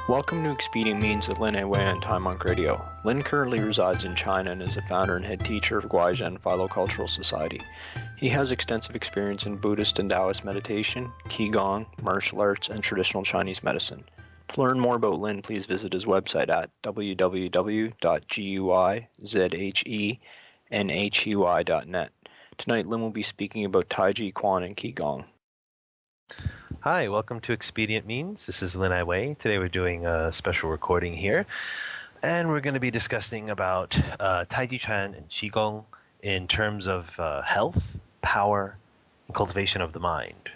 Welcome to Expedient Means with Lin Wei on Time Monk Radio. Lin currently resides in China and is the founder and head teacher of Guaizhen Philocultural Society. He has extensive experience in Buddhist and Taoist meditation, Qigong, martial arts, and traditional Chinese medicine. To learn more about Lin, please visit his website at www.guizhenhui.net. Tonight, Lin will be speaking about Taji, Quan, and Qigong. Hi, welcome to Expedient Means. This is Lin Wei. Today we're doing a special recording here, and we're going to be discussing about Taji Chuan and Qigong in terms of health, power, and cultivation of the mind.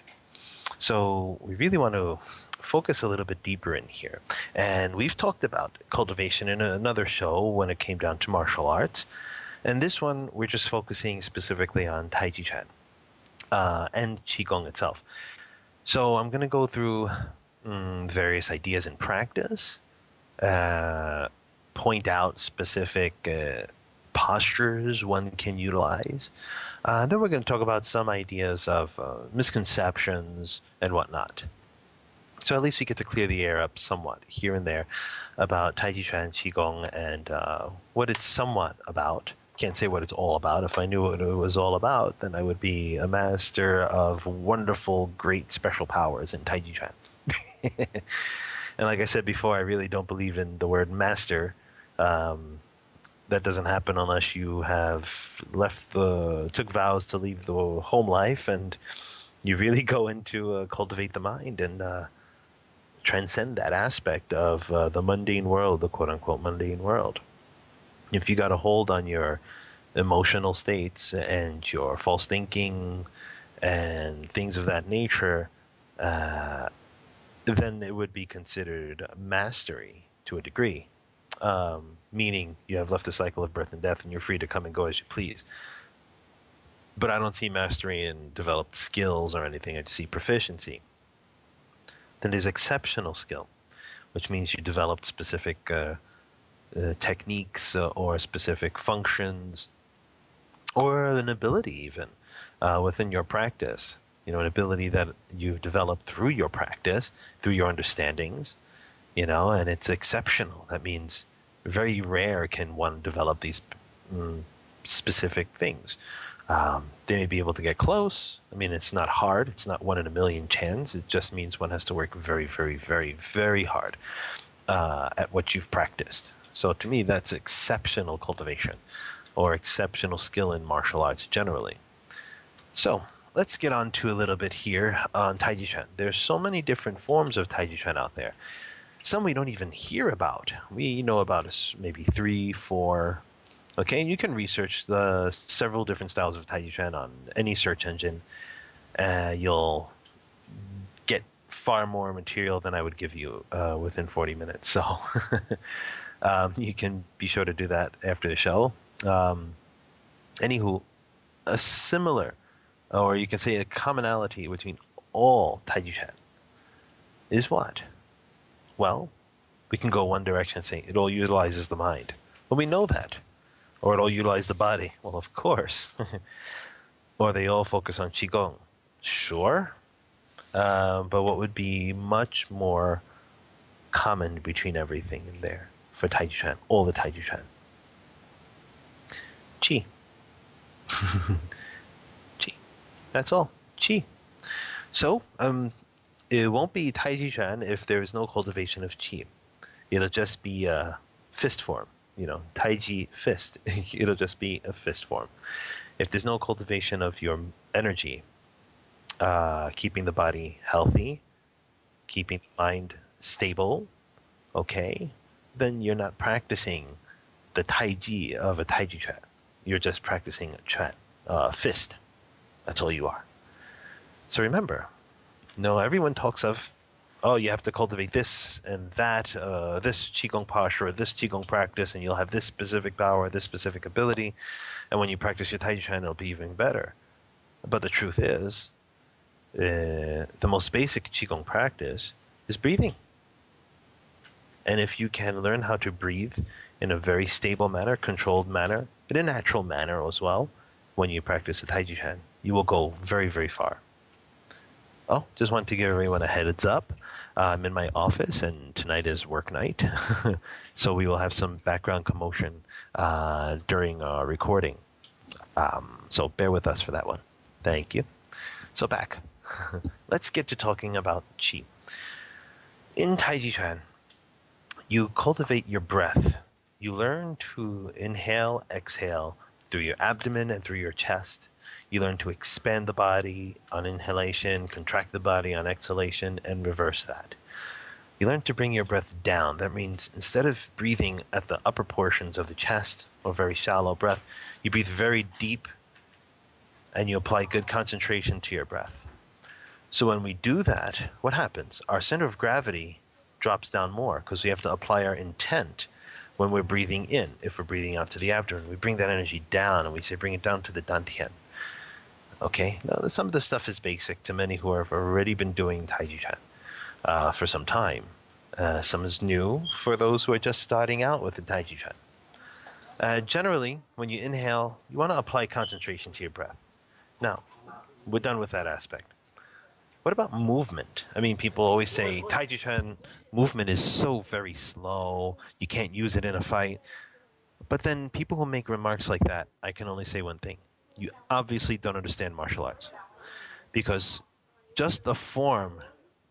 So we really want to focus a little bit deeper in here. And we've talked about cultivation in another show when it came down to martial arts. And this one, we're just focusing specifically on Taji Chuan and Qigong itself. So I'm going to go through various ideas in practice, point out specific postures one can utilize. Then we're going to talk about some ideas of misconceptions and whatnot. So at least we get to clear the air up somewhat here and there about Taiji Chuan, Qigong, and what it's somewhat about. Can't say what it's all about. If I knew what it was all about, then I would be a master of wonderful, great special powers in Taiji Chuan. And like I said before, I really don't believe in the word master. That doesn't happen unless you have took vows to leave the home life and you really go into cultivate the mind and transcend that aspect of the mundane world, the quote-unquote mundane world. If you got a hold on your emotional states and your false thinking and things of that nature, then it would be considered mastery to a degree, meaning you have left the cycle of birth and death and you're free to come and go as you please. But I don't see mastery in developed skills or anything. I just see proficiency. Then there's exceptional skill, which means you developed specific techniques or specific functions or an ability even within your practice, an ability that you've developed through your practice, through your understandings, and it's exceptional. That means very rare can one develop these specific things. They may be able to get close. I mean, it's not hard. It's not 1 in a million chance. It just means one has to work very, very, very, very hard at what you've practiced. So to me, that's exceptional cultivation or exceptional skill in martial arts generally. So let's get on to a little bit here on Taiji Chuan. There's so many different forms of Taiji Chuan out there. Some we don't even hear about. We know about maybe 3, 4. Okay, and you can research the several different styles of Taiji Chuan on any search engine. You'll get far more material than I would give you within 40 minutes. So you can be sure to do that after the show. Anywho, a similar, or you can say a commonality between all Taiji Chuan is what? Well, we can go one direction and say it all utilizes the mind. Well, we know that. Or it all utilizes the body. Well, of course. Or they all focus on Qigong. Sure. But what would be much more common between everything in there for Taiji Chuan, all the Taiji Chuan? Qi. Qi. That's all. Qi. So, it won't be Taiji Chuan if there is no cultivation of Qi. It'll just be a fist form. Taiji fist. It'll just be a fist form. If there's no cultivation of your energy, keeping the body healthy, keeping the mind stable, okay, then you're not practicing the Taiji of a Taiji Chuan. You're just practicing a Chuan, fist. That's all you are. So remember, everyone talks of, you have to cultivate this and that, this Qigong posture, or this Qigong practice, and you'll have this specific power, this specific ability, and when you practice your Taiji Chuan, it'll be even better. But the truth is, the most basic Qigong practice is breathing. And if you can learn how to breathe in a very stable manner, controlled manner, in a natural manner as well, when you practice the Taiji Chuan, you will go very, very far. Oh, just want to give everyone a heads up. I'm in my office, and tonight is work night, so we will have some background commotion during our recording. So bear with us for that one. Thank you. So back. Let's get to talking about qi. In Taiji Chuan, you cultivate your breath. You learn to inhale, exhale through your abdomen and through your chest. You learn to expand the body on inhalation, contract the body on exhalation, and reverse that. You learn to bring your breath down. That means instead of breathing at the upper portions of the chest or very shallow breath, you breathe very deep and you apply good concentration to your breath. So when we do that, what happens? Our center of gravity drops down more because we have to apply our intent when we're breathing in. If we're breathing out to the abdomen, we bring that energy down and we say bring it down to the dantian. Okay, now some of this stuff is basic to many who have already been doing Taiji Chuan for some time. Some is new for those who are just starting out with the Taiji Chuan. Generally, when you inhale, you want to apply concentration to your breath. Now, we're done with that aspect. What about movement? I mean, people always say Taiji Chuan movement is so very slow, you can't use it in a fight. But then people who make remarks like that, I can only say one thing. You obviously don't understand martial arts. Because just the form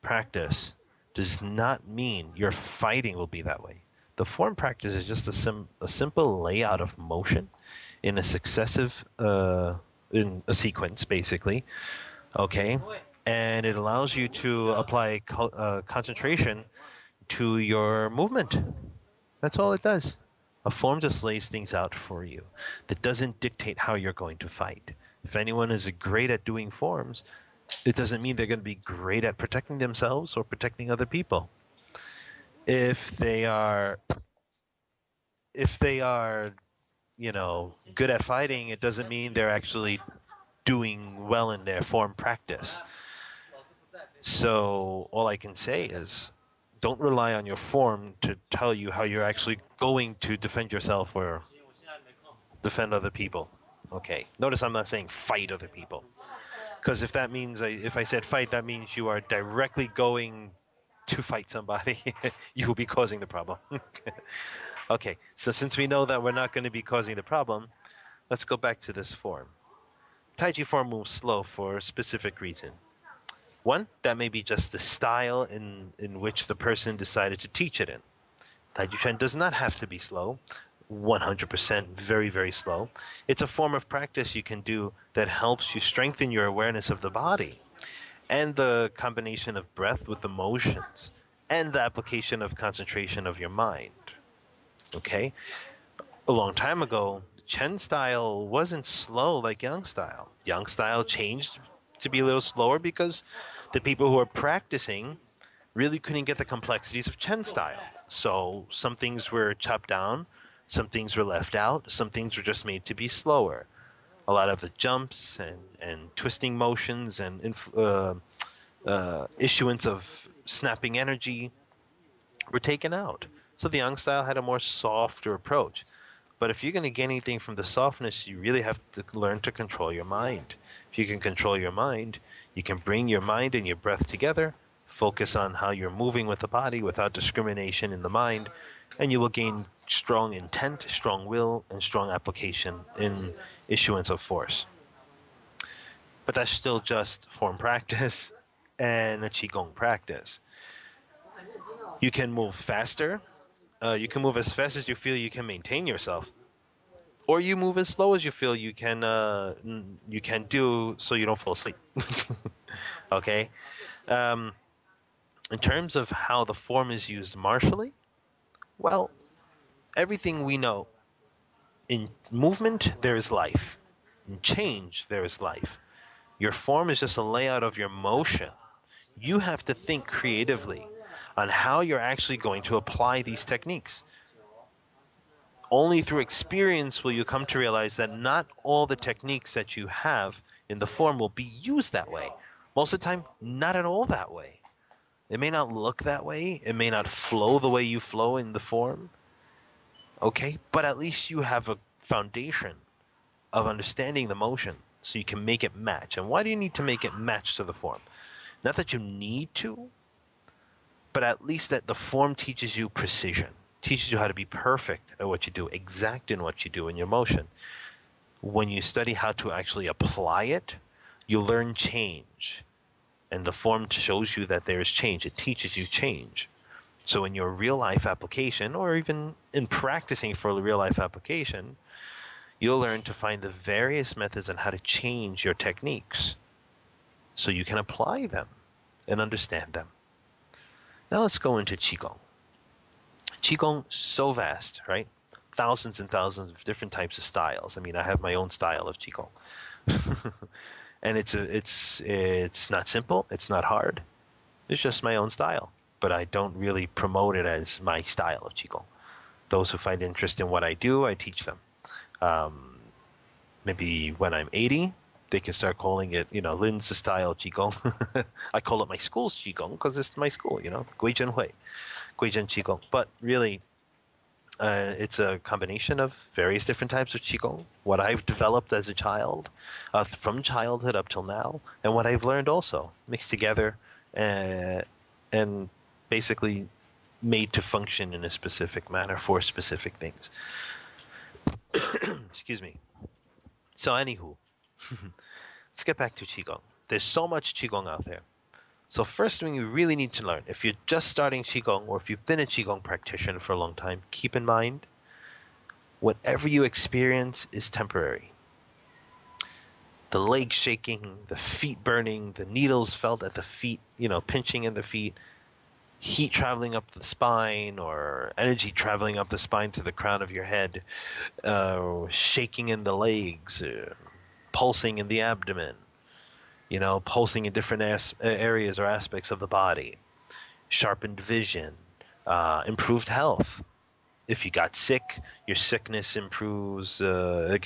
practice does not mean your fighting will be that way. The form practice is just a simple layout of motion in a successive, in a sequence, basically. Okay? And it allows you to apply concentration to your movement. That's all it does. A form just lays things out for you that doesn't dictate how you're going to fight. If anyone is great at doing forms, it doesn't mean they're going to be great at protecting themselves or protecting other people. If they are, good at fighting, it doesn't mean they're actually doing well in their form practice. So all I can say is don't rely on your form to tell you how you're actually going to defend yourself or defend other people. Okay. Notice I'm not saying fight other people. Because if that means, if I said fight, that means you are directly going to fight somebody. You will be causing the problem. Okay. So since we know that we're not going to be causing the problem, let's go back to this form. Taiji form moves slow for a specific reason. One, that may be just the style in which the person decided to teach it in. Taiji Chuan does not have to be slow, 100% very, very slow. It's a form of practice you can do that helps you strengthen your awareness of the body and the combination of breath with emotions and the application of concentration of your mind. Okay? A long time ago, Chen style wasn't slow like Yang style. Yang style changed to be a little slower because the people who are practicing really couldn't get the complexities of Chen style. So some things were chopped down, some things were left out, some things were just made to be slower. A lot of the jumps and twisting motions and issuance of snapping energy were taken out. So the Yang style had a more softer approach. But if you're going to get anything from the softness, you really have to learn to control your mind. If you can control your mind, you can bring your mind and your breath together, focus on how you're moving with the body without discrimination in the mind, and you will gain strong intent, strong will, and strong application in issuance of force. But that's still just form practice and a Qigong practice. You can move faster. You can move as fast as you feel you can maintain yourself, or you move as slow as you feel you can do so you don't fall asleep. Okay. In terms of how the form is used martially, well, everything we know. In movement, there is life. In change, there is life. Your form is just a layout of your motion. You have to think creatively on how you're actually going to apply these techniques. Only through experience will you come to realize that not all the techniques that you have in the form will be used that way. Most of the time, not at all that way. It may not look that way. It may not flow the way you flow in the form. Okay? But at least you have a foundation of understanding the motion so you can make it match. And why do you need to make it match to the form? Not that you need to, but at least that the form teaches you precision, teaches you how to be perfect at what you do, exact in what you do in your motion. When you study how to actually apply it, you learn change. And the form shows you that there is change. It teaches you change. So in your real life application, or even in practicing for a real life application, you'll learn to find the various methods on how to change your techniques so you can apply them and understand them. Now let's go into Qigong. Qigong, so vast, right? Thousands and thousands of different types of styles. I mean, I have my own style of Qigong. And it's not simple, it's not hard. It's just my own style. But I don't really promote it as my style of Qigong. Those who find interest in what I do, I teach them. Maybe when I'm 80, they can start calling it, Lin's style Qigong. I call it my school's Qigong because it's my school, Guizhen Hui, Guizhen Qigong. But really, it's a combination of various different types of Qigong, what I've developed as a child, from childhood up till now, and what I've learned also, mixed together and basically made to function in a specific manner for specific things. Excuse me. So anywho, let's get back to Qigong. There's so much Qigong out there. So first thing you really need to learn, if you're just starting Qigong or if you've been a Qigong practitioner for a long time, keep in mind, whatever you experience is temporary. The legs shaking, the feet burning, the needles felt at the feet, pinching in the feet, heat traveling up the spine or energy traveling up the spine to the crown of your head, shaking in the legs, pulsing in the abdomen, pulsing in different areas or aspects of the body, sharpened vision, improved health. If you got sick, your sickness improves, you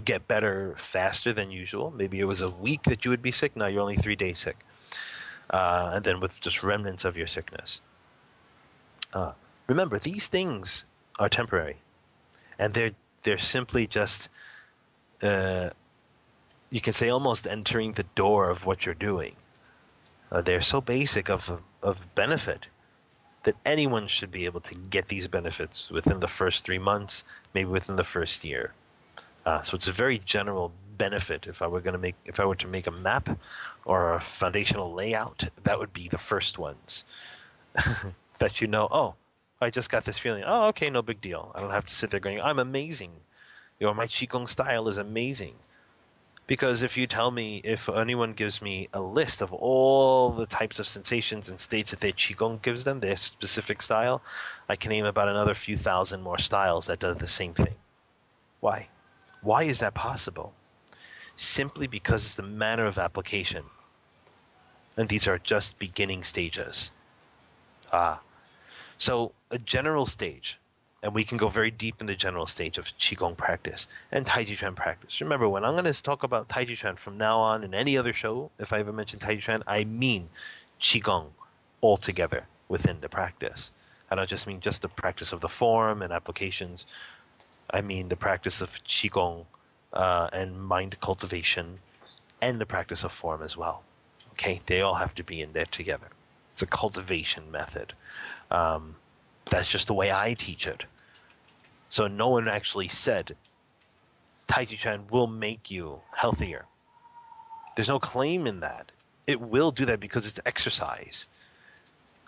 get better faster than usual. Maybe it was a week that you would be sick, now you're only 3 days sick. And then with just remnants of your sickness. Remember, these things are temporary, and they're simply just, you can say, almost entering the door of what you're doing. They're so basic of benefit that anyone should be able to get these benefits within the first 3 months, maybe within the first year. So it's a very general benefit. If I were to make a map or a foundational layout, that would be the first ones. That oh, I just got this feeling. Oh, okay, no big deal. I don't have to sit there going, I'm amazing. My Qigong style is amazing. Because if anyone gives me a list of all the types of sensations and states that their Qigong gives them, their specific style, I can name about another few thousand more styles that do the same thing. Why? Why is that possible? Simply because it's the manner of application. And these are just beginning stages. So a general stage, and we can go very deep in the general stage of Qigong practice and Taiji Chuan practice. Remember, when I'm going to talk about Taiji Chuan from now on in any other show, if I ever mention Taiji Chuan, I mean Qigong altogether within the practice. I don't just mean just the practice of the form and applications. I mean the practice of Qigong and mind cultivation and the practice of form as well. Okay, they all have to be in there together. It's a cultivation method. That's just the way I teach it. So no one actually said Taiji Chuan will make you healthier. There's no claim in that. It will do that because it's exercise.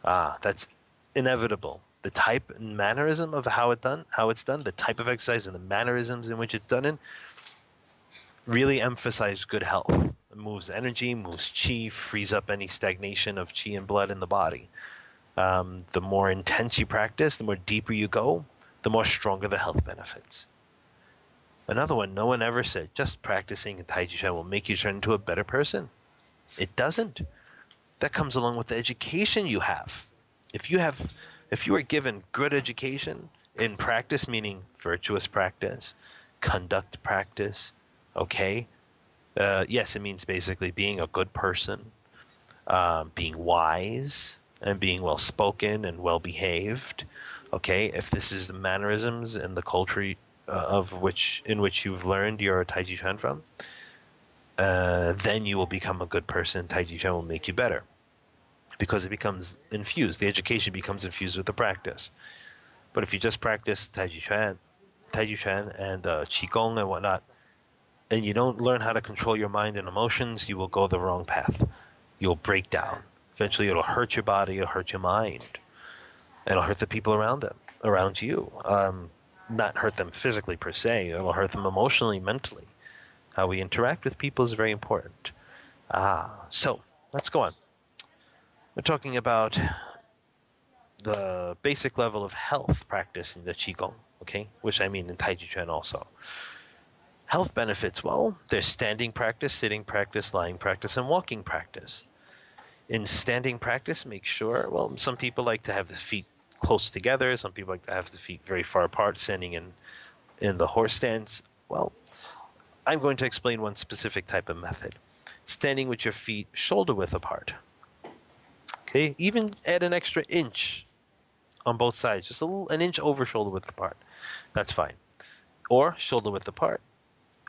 That's inevitable. The type and mannerism of how it's done, the type of exercise and the mannerisms in which it's done in, really emphasize good health. It moves energy, moves qi, frees up any stagnation of qi and blood in the body. The more intense you practice, the more deeper you go, the more stronger the health benefits. Another one, no one ever said just practicing Taiji Chuan will make you turn into a better person. It doesn't. That comes along with the education you have. If you are given good education in practice, meaning virtuous practice, conduct practice, okay? Yes, it means basically being a good person, being wise, and being well-spoken and well-behaved, okay? If this is the mannerisms and the culture in which you've learned your Taiji Chuan from, then you will become a good person. Taiji Chuan will make you better because it becomes infused. The education becomes infused with the practice. But if you just practice Taiji Chuan and Qigong and whatnot, and you don't learn how to control your mind and emotions, you will go the wrong path. You'll break down. Eventually, it'll hurt your body, it'll hurt your mind, and it'll hurt the people around you. Not hurt them physically per se, it'll hurt them emotionally, mentally. How we interact with people is very important. So let's go on. We're talking about the basic level of health practice in the Qigong, okay? Which I mean in Taiji Chuan also. Health benefits, well, there's standing practice, sitting practice, lying practice, and walking practice. In standing practice, make sure, well, some people like to have the feet close together. Some people like to have the feet very far apart, standing in the horse stance. Well, I'm going to explain one specific type of method. Standing with your feet shoulder width apart. Okay, even add an extra inch on both sides, just an inch over shoulder width apart. That's fine. Or shoulder width apart,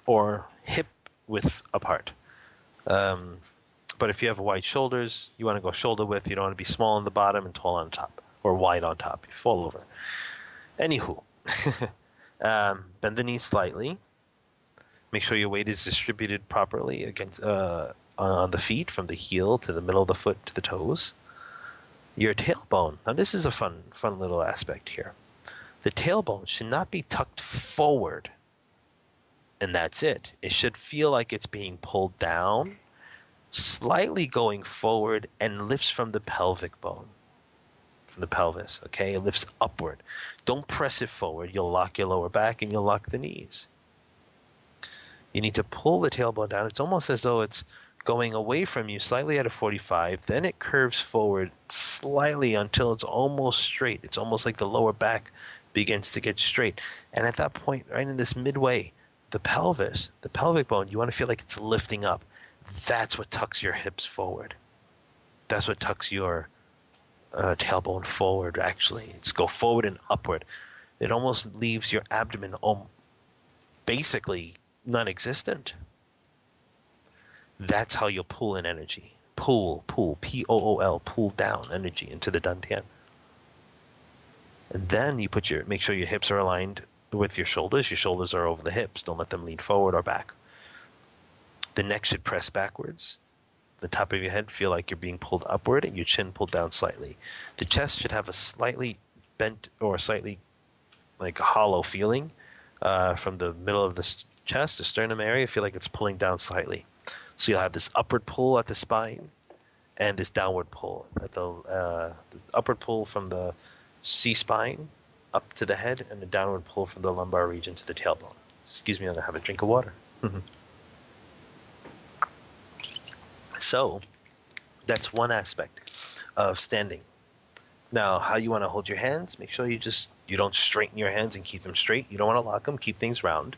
or hip width apart. But if you have wide shoulders, you want to go shoulder width. You don't want to be small on the bottom and tall on top, or wide on top. You fall over. Anywho, bend the knees slightly. Make sure your weight is distributed properly against on the feet, from the heel to the middle of the foot to the toes. Your tailbone. Now this is a fun little aspect here. The tailbone should not be tucked forward, and that's it. It should feel like it's being pulled down, slightly going forward, and lifts from the pelvic bone, from the pelvis. Okay, it lifts upward. Don't press it forward. You'll lock your lower back and you'll lock the knees. You need to pull the tailbone down. It's almost as though it's going away from you slightly at a 45, then it curves forward slightly until it's almost straight. It's almost like the lower back begins to get straight. And at that point, right in this midway, the pelvis, the pelvic bone, you want to feel like it's lifting up. That's what tucks your hips forward. That's what tucks your tailbone forward, actually. It's go forward and upward. It almost leaves your abdomen basically non-existent. That's how you'll pull in energy. Pull, P-O-O-L, pull down energy into the dantian. And then you make sure your hips are aligned with your shoulders. Your shoulders are over the hips. Don't let them lean forward or back. The neck should press backwards. The top of your head feel like you're being pulled upward, and your chin pulled down slightly. The chest should have a slightly bent or slightly like hollow feeling from the middle of the chest, the sternum area. Feel like it's pulling down slightly. So you'll have this upward pull at the spine and this downward pull at the upward pull from the C-spine up to the head, and the downward pull from the lumbar region to the tailbone. Excuse me, I'm going to have a drink of water. So that's one aspect of standing. Now, how you want to hold your hands, make sure you don't straighten your hands and keep them straight. You don't want to lock them, keep things round.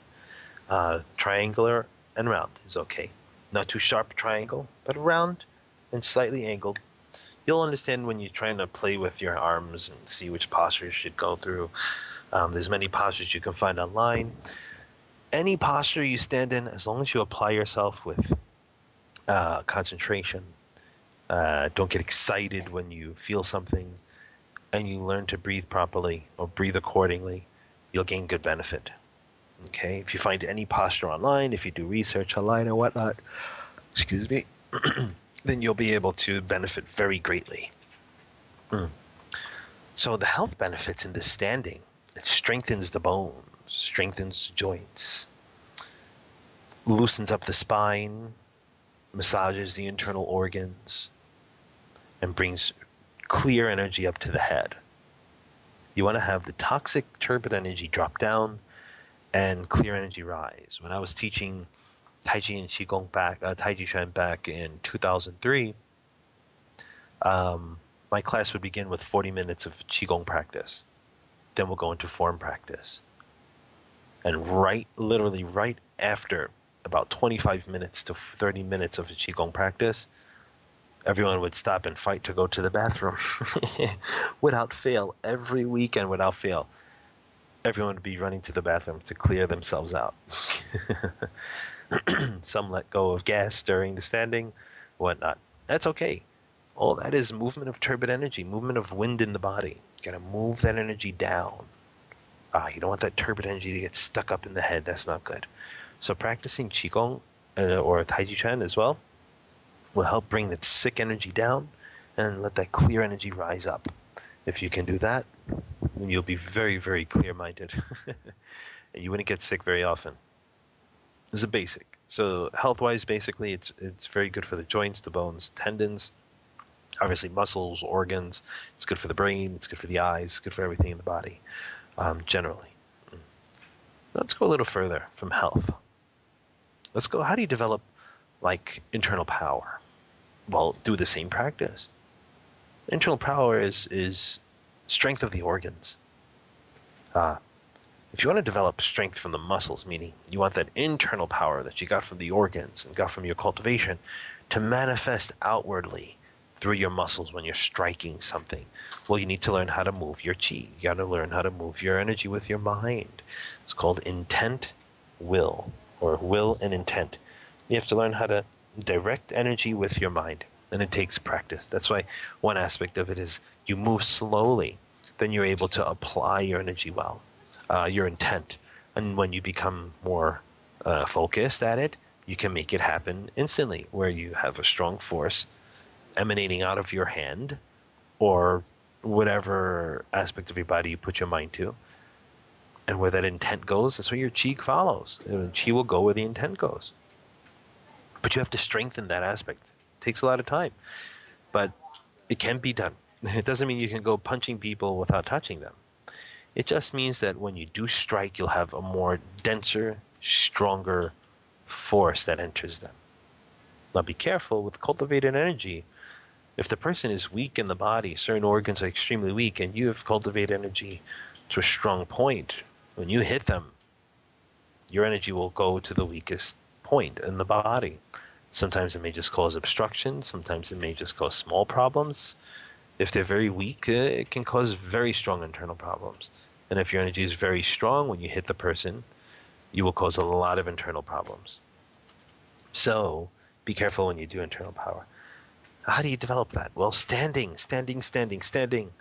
Triangular and round is okay. Not too sharp triangle, but round and slightly angled. You'll understand when you're trying to play with your arms and see which posture you should go through. There's many postures you can find online. Any posture you stand in, as long as you apply yourself with concentration, don't get excited when you feel something, and you learn to breathe properly or breathe accordingly, you'll gain good benefit. Okay, if you find any posture online, if you do research online or whatnot, excuse me, then you'll be able to benefit very greatly. So the health benefits in this standing, it strengthens the bones, strengthens joints, loosens up the spine, massages the internal organs, and brings clear energy up to the head. You want to have the toxic, turbid energy drop down and clear energy rise. When I was teaching Taiji and Qigong Taiji Chuan back in 2003, my class would begin with 40 minutes of Qigong practice. Then we'll go into form practice. And literally right after about 25 minutes to 30 minutes of Qigong practice, everyone would stop and fight to go to the bathroom. Without fail, every weekend without fail, everyone would be running to the bathroom to clear themselves out. Some let go of gas during the standing, whatnot. That's okay. All that is movement of turbid energy, movement of wind in the body. You gotta move that energy down. You don't want that turbid energy to get stuck up in the head. That's not good. So practicing Qigong or Taiji Chuan as well will help bring that sick energy down and let that clear energy rise up. If you can do that, then you'll be very, very clear-minded. And you wouldn't get sick very often. This is a basic. So health-wise, basically, it's very good for the joints, the bones, tendons, obviously muscles, organs. It's good for the brain. It's good for the eyes. It's good for everything in the body, generally. Let's go a little further from health. Let's go, how do you develop, like, internal power? Well, do the same practice. Internal power is strength of the organs. If you want to develop strength from the muscles, meaning you want that internal power that you got from the organs and got from your cultivation to manifest outwardly through your muscles when you're striking something, well, you need to learn how to move your chi. You got to learn how to move your energy with your mind. It's called intent, will, or will and intent. You have to learn how to direct energy with your mind, and it takes practice. That's why one aspect of it is you move slowly, then you're able to apply your energy well, your intent. And when you become more focused at it, you can make it happen instantly, where you have a strong force emanating out of your hand or whatever aspect of your body you put your mind to. And where that intent goes, that's where your chi follows. Chi will go where the intent goes. But you have to strengthen that aspect. It takes a lot of time, but it can be done. It doesn't mean you can go punching people without touching them. It just means that when you do strike, you'll have a more denser, stronger force that enters them. Now be careful with cultivated energy. If the person is weak in the body, certain organs are extremely weak, and you have cultivated energy to a strong point, when you hit them, your energy will go to the weakest point in the body. Sometimes it may just cause obstruction. Sometimes it may just cause small problems. If they're very weak, it can cause very strong internal problems. And if your energy is very strong, when you hit the person, you will cause a lot of internal problems. So be careful when you do internal power. How do you develop that? Well, standing, standing, standing, standing,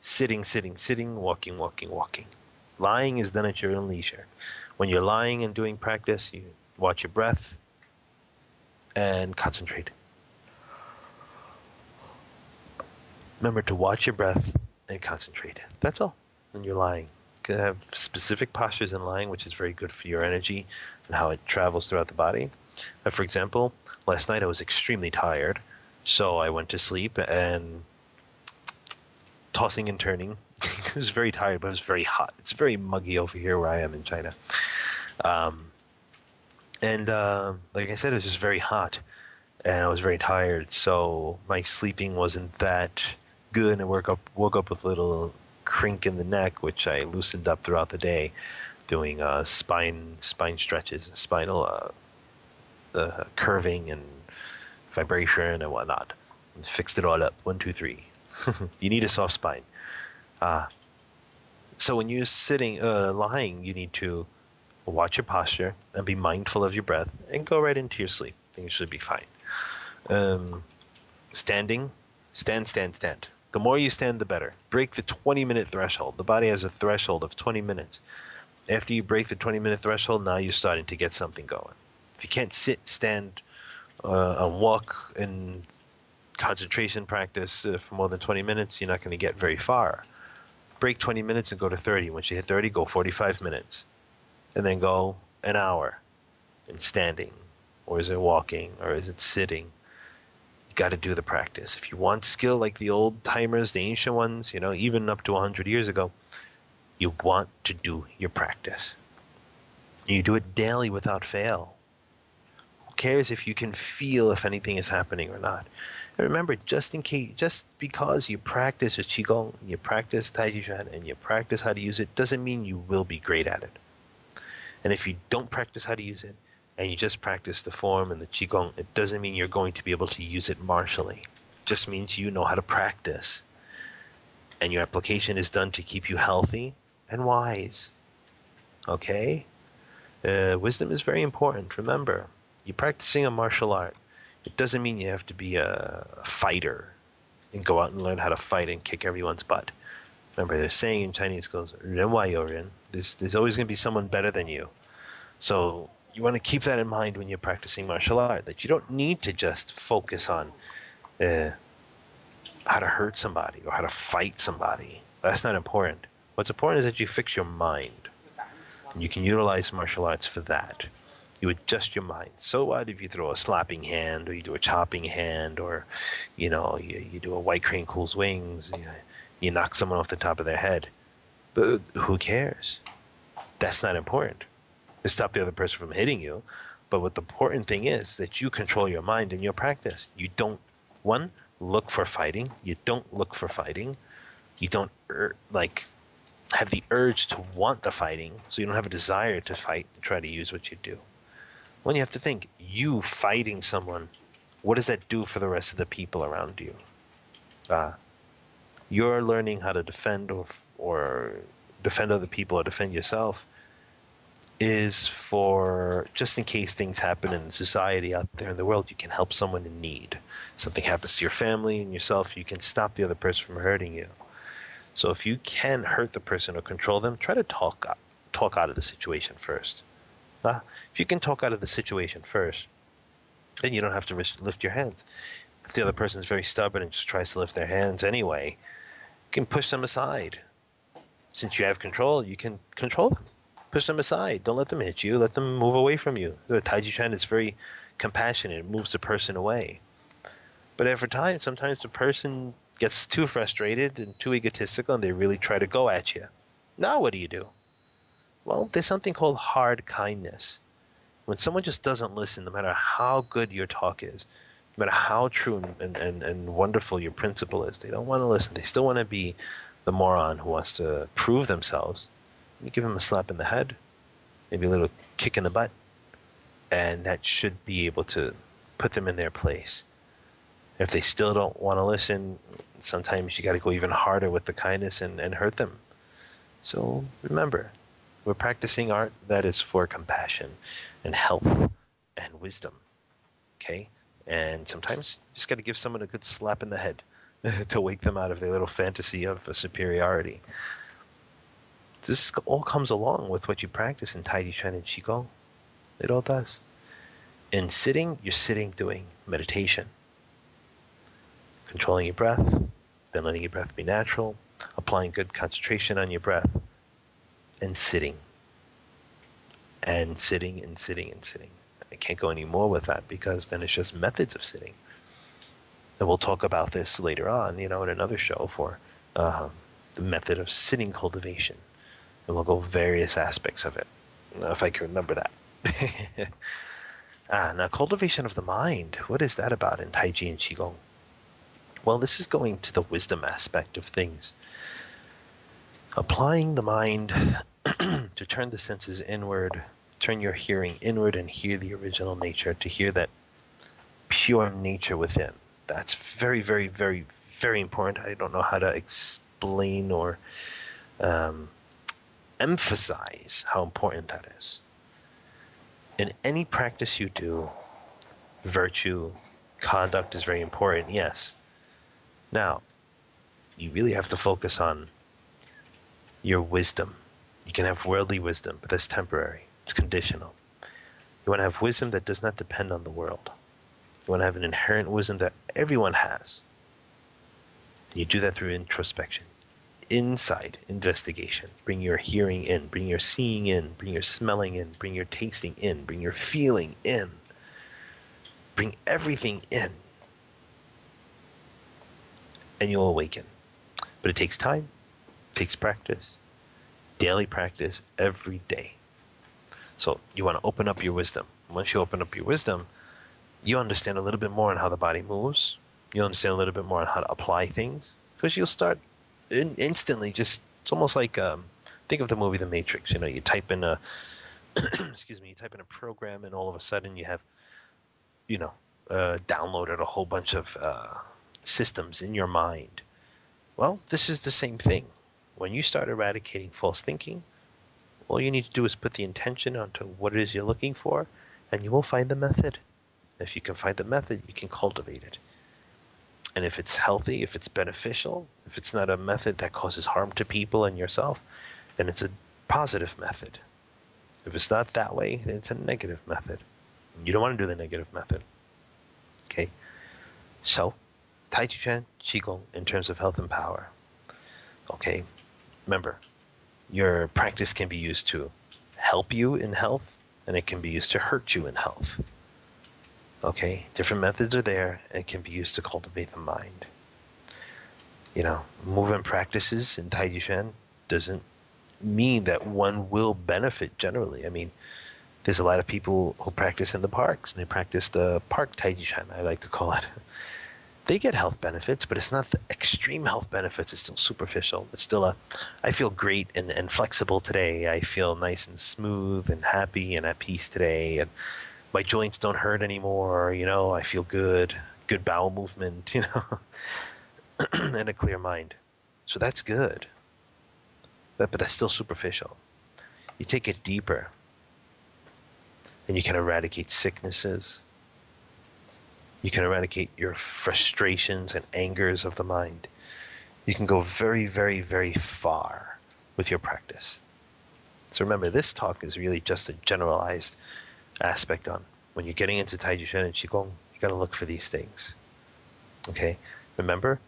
sitting, sitting, sitting, walking, walking, walking. Lying is done at your own leisure. When you're lying and doing practice, you watch your breath and concentrate. Remember to watch your breath and concentrate. That's all. When you're lying, you can have specific postures in lying, which is very good for your energy and how it travels throughout the body. For example, last night I was extremely tired, so I went to sleep and tossing and turning. I was very tired, but it was very hot. It's very muggy over here where I am in China. Like I said, it was just very hot, and I was very tired, so my sleeping wasn't that good, and I woke up with a little crink in the neck, which I loosened up throughout the day, doing spine stretches, spinal curving and vibration and whatnot, and fixed it all up. 1, 2, 3. You need a soft spine. So when you're sitting, lying, you need to watch your posture and be mindful of your breath and go right into your sleep. I think you should be fine. Standing, stand. The more you stand, the better. Break the 20-minute threshold. The body has a threshold of 20 minutes. After you break the 20-minute threshold, now you're starting to get something going. If you can't sit, stand, and walk in concentration practice for more than 20 minutes, you're not going to get very far. Break 20 minutes and go to 30. Once you hit 30, go 45 minutes. And then go an hour in standing. Or is it walking? Or is it sitting? You got to do the practice. If you want skill like the old timers, the ancient ones, even up to 100 years ago, you want to do your practice. You do it daily without fail. Who cares if you can feel if anything is happening or not? And remember, just because you practice a Qigong, you practice Taiji Chuan, and you practice how to use it, doesn't mean you will be great at it. And if you don't practice how to use it, and you just practice the form and the Qigong, it doesn't mean you're going to be able to use it martially. It just means you know how to practice. And your application is done to keep you healthy and wise. Okay? Wisdom is very important, remember. You're practicing a martial art. It doesn't mean you have to be a fighter and go out and learn how to fight and kick everyone's butt. Remember, there's saying in Chinese goes, 人外有人. There's always going to be someone better than you. So you want to keep that in mind when you're practicing martial art, that you don't need to just focus on how to hurt somebody or how to fight somebody. That's not important. What's important is that you fix your mind. And you can utilize martial arts for that. You adjust your mind. So what if you throw a slapping hand, or you do a chopping hand, or you do a white crane cool's wings, you knock someone off the top of their head. But who cares? That's not important. To stop the other person from hitting you. But what the important thing is that you control your mind in your practice. You don't, one, look for fighting. You don't look for fighting. You don't have the urge to want the fighting, so you don't have a desire to fight and try to use what you do. When you have to think, you fighting someone, what does that do for the rest of the people around you? You're learning how to defend or defend other people or defend yourself is for just in case things happen in society out there in the world, you can help someone in need. Something happens to your family and yourself, you can stop the other person from hurting you. So if you can hurt the person or control them, try to talk out of the situation first. If you can talk out of the situation first, then you don't have to lift your hands. If the other person is very stubborn and just tries to lift their hands anyway, you can push them aside. Since you have control, you can control them. Push them aside. Don't let them hit you. Let them move away from you. The Taji Chuan is very compassionate. It moves the person away. But over time, sometimes the person gets too frustrated and too egotistical, and they really try to go at you. Now what do? Well, there's something called hard kindness. When someone just doesn't listen, no matter how good your talk is, no matter how true and wonderful your principle is, they don't want to listen. They still want to be the moron who wants to prove themselves. You give them a slap in the head, maybe a little kick in the butt, and that should be able to put them in their place. If they still don't want to listen, sometimes you got to go even harder with the kindness and hurt them. So remember, we're practicing art that is for compassion and health and wisdom. Okay? And sometimes you just got to give someone a good slap in the head to wake them out of their little fantasy of superiority. This all comes along with what you practice in Taji Chuan and Qigong. It all does. In sitting, you're sitting doing meditation. Controlling your breath, then letting your breath be natural, applying good concentration on your breath, and sitting. And sitting and sitting and sitting. I can't go any more with that because then it's just methods of sitting. And we'll talk about this later on, in another show for the method of sitting cultivation. And we'll go various aspects of it, if I can remember that. Now cultivation of the mind. What is that about in Taiji and Qigong? Well, this is going to the wisdom aspect of things. Applying the mind to turn the senses inward, turn your hearing inward and hear the original nature, to hear that pure nature within. That's very, very, very, very important. I don't know how to explain or emphasize how important that is. In any practice you do, virtue, conduct is very important, yes. Now, you really have to focus on your wisdom. You can have worldly wisdom, but that's temporary. It's conditional. You want to have wisdom that does not depend on the world. You want to have an inherent wisdom that everyone has. You do that through introspection. Inside investigation. Bring your hearing in, bring your seeing in, bring your smelling in, bring your tasting in, bring your feeling in. Bring everything in. And you'll awaken. But it takes time, it takes practice, daily practice every day. So you want to open up your wisdom. Once you open up your wisdom, you understand a little bit more on how the body moves. You'll understand a little bit more on how to apply things. Because you'll start instantly just, it's almost like, think of the movie The Matrix. You type in a, you type in a program and all of a sudden you have, downloaded a whole bunch of systems in your mind. Well, this is the same thing. When you start eradicating false thinking, all you need to do is put the intention onto what it is you're looking for, and you will find the method. If you can find the method, you can cultivate it. And if it's healthy, if it's beneficial, if it's not a method that causes harm to people and yourself, then it's a positive method. If it's not that way, then it's a negative method. You don't want to do the negative method. Okay? So, Tai Chi Chuan, Qigong, in terms of health and power. Okay? Remember, your practice can be used to help you in health, and it can be used to hurt you in health. Okay? Different methods are there, and can be used to cultivate the mind. You know, movement practices in Tai Chi Chuan doesn't mean that one will benefit generally. I mean, there's a lot of people who practice in the parks, and they practice the park Tai Chi Chuan, I like to call it. They get health benefits, but it's not the extreme health benefits. It's still superficial. It's still I feel great and flexible today. I feel nice and smooth and happy and at peace today. And my joints don't hurt anymore. You know, I feel good bowel movement, you know, and a clear mind. So that's good. But that's still superficial. You take it deeper, and you can eradicate sicknesses. You can eradicate your frustrations and angers of the mind. You can go very, very, very far with your practice. So remember, this talk is really just a generalized aspect on when you're getting into Tai Chi Chuan and Qigong, you got to look for these things. Okay? Remember,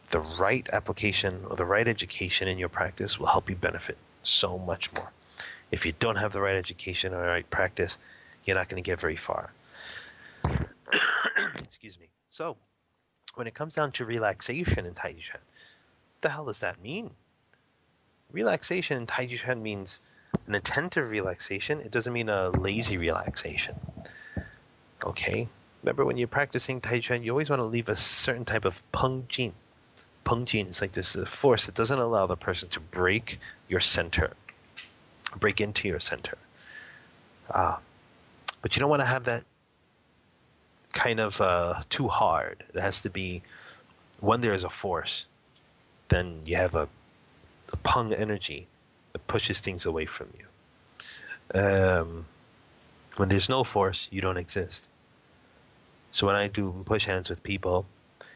the right application or the right education in your practice will help you benefit so much more. If you don't have the right education or the right practice, you're not going to get very far. Excuse me. So, when it comes down to relaxation in Tai Chi Chuan, what the hell does that mean? Relaxation in Tai Chi Chuan means an attentive relaxation. It doesn't mean a lazy relaxation. Okay? Remember, when you're practicing Tai Chi Chuan, you always want to leave a certain type of peng jin. Peng jin is like this force that doesn't allow the person to break your center, break into your center. But you don't want to have that kind of too hard. It has to be, when there is a force, then you have a peng energy that pushes things away from you. When there's no force, you don't exist. So when I do push hands with people,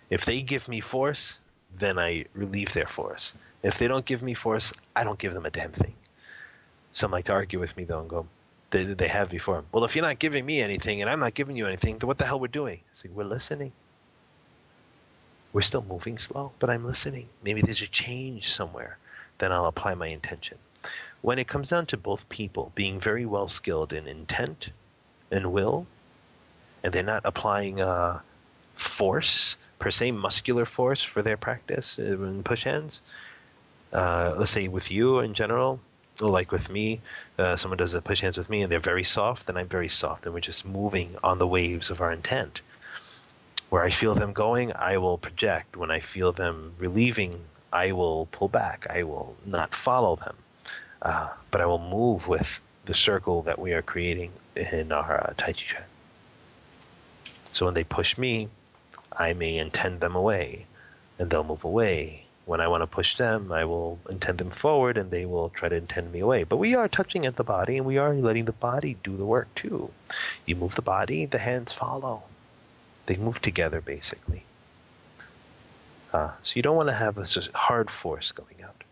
if they give me force, then I relieve their force. If they don't give me force, I don't give them a damn thing. Some like to argue with me though and go, they have before. Well, if you're not giving me anything and I'm not giving you anything, then what the hell we're doing? It's like, we're listening. We're still moving slow, but I'm listening. Maybe there's a change somewhere. Then I'll apply my intention. When it comes down to both people being very well skilled in intent and will, and they're not applying force, per se, muscular force for their practice in push hands, let's say with you in general, or like with me, someone does a push hands with me and they're very soft, then I'm very soft, and we're just moving on the waves of our intent. Where I feel them going, I will project. When I feel them relieving, I will pull back. I will not follow them. But I will move with the circle that we are creating in our Tai Chi Chuan. So when they push me, I may intend them away, and they'll move away. When I want to push them, I will intend them forward, and they will try to intend me away. But we are touching at the body, and we are letting the body do the work too. You move the body, the hands follow. They move together, basically. So you don't want to have a hard force going out.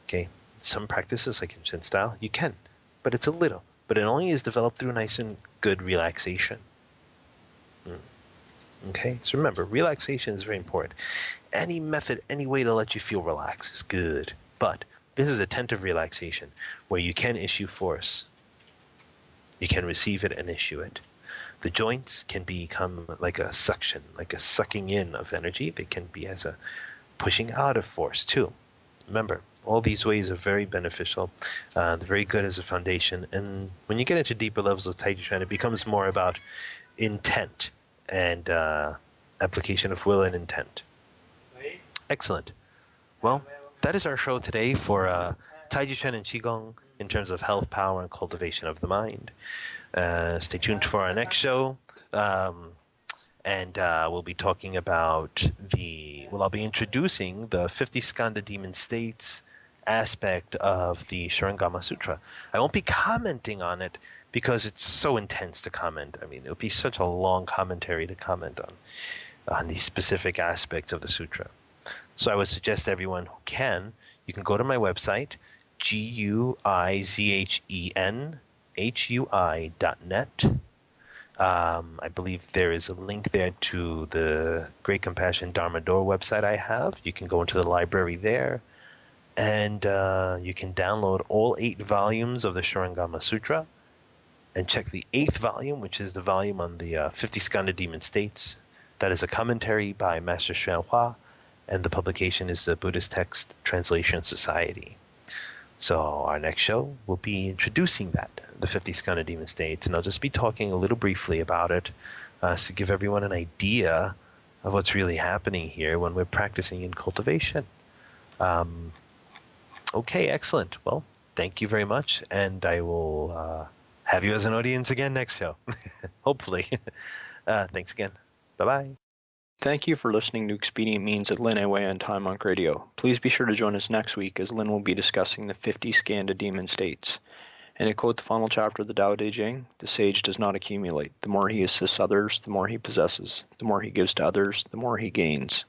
Okay? Some practices, like in Shin style, you can, but it's a little. But it only is developed through nice and good relaxation. Okay? So remember, relaxation is very important. Any method, any way to let you feel relaxed is good. But this is attentive relaxation, where you can issue force. You can receive it and issue it. The joints can become like a suction, like a sucking in of energy. They can be as a pushing out of force too. Remember, all these ways are very beneficial. They're very good as a foundation. And when you get into deeper levels of Tai Chi Chuan, it becomes more about intent and application of will and intent. Excellent. Well, that is our show today for Tai Chi Chuan and Qigong in terms of health, power, and cultivation of the mind. Stay tuned for our next show. And we'll be talking about I'll be introducing the 50 Skanda demon states aspect of the Shurangama Sutra. I won't be commenting on it because it's so intense to comment. I mean, it would be such a long commentary to comment on these specific aspects of the sutra. So I would suggest everyone who can, you can go to my website, guizhenhui.net. I believe there is a link there to the Great Compassion Dharma Door website I have. You can go into the library there, and you can download all 8 volumes of the Shurangama Sutra, and check the 8th volume, which is the volume on the 50 Skandha Demon States. That is a commentary by Master Xuan Hua, and the publication is the Buddhist Text Translation Society. So our next show will be introducing that, the 50 Skandha Demon States, and I'll just be talking a little briefly about it to give everyone an idea of what's really happening here when we're practicing in cultivation. Okay, excellent. Well, thank you very much, and I will have you as an audience again next show, hopefully. Thanks again. Bye-bye. Thank you for listening to Expedient Means at Lin Wei on Time Monk Radio. Please be sure to join us next week as Lin will be discussing the 50 Skandha Demon States. And to quote the final chapter of the Tao Te Ching, the sage does not accumulate. The more he assists others, the more he possesses. The more he gives to others, the more he gains.